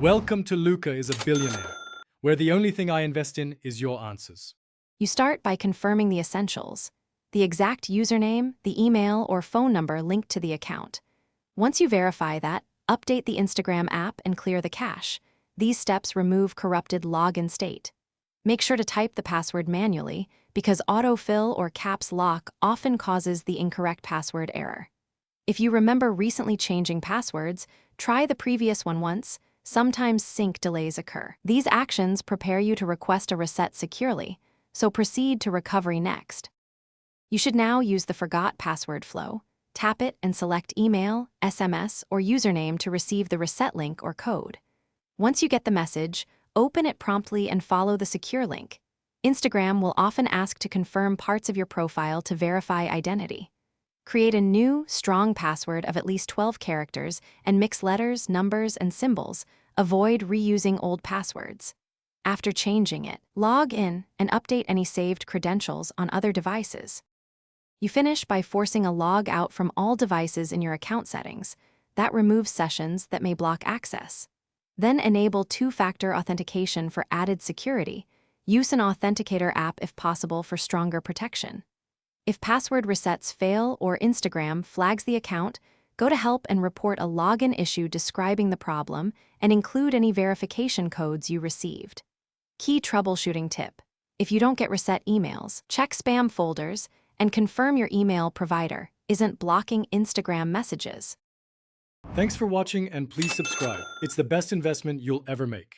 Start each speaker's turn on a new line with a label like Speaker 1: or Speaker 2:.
Speaker 1: Welcome to Luca is a Billionaire, where the only thing I invest in is your answers.
Speaker 2: You start by confirming the essentials: the exact username, the email, or phone number linked to the account. Once you verify that, update the Instagram app and clear the cache. These steps remove corrupted login state. Make sure to type the password manually, because autofill or caps lock often causes the incorrect password error. If you remember recently changing passwords, try the previous one once. Sometimes sync delays occur. These actions prepare you to request a reset securely, so proceed to recovery next. You should now use the Forgot Password flow. Tap it and select email, SMS, or username to receive the reset link or code. Once you get the message, open it promptly and follow the secure link. Instagram will often ask to confirm parts of your profile to verify identity. Create a new, strong password of at least 12 characters and mix letters, numbers, and symbols. Avoid reusing old passwords. After changing it, log in and update any saved credentials on other devices. You finish by forcing a log out from all devices in your account settings. That removes sessions that may block access. Then enable two-factor authentication for added security. Use an authenticator app if possible for stronger protection. If password resets fail or Instagram flags the account, go to Help and report a login issue describing the problem and include any verification codes you received. Key troubleshooting tip: if you don't get reset emails, check spam folders and confirm your email provider isn't blocking Instagram messages.
Speaker 1: Thanks for watching and please subscribe. It's the best investment you'll ever make.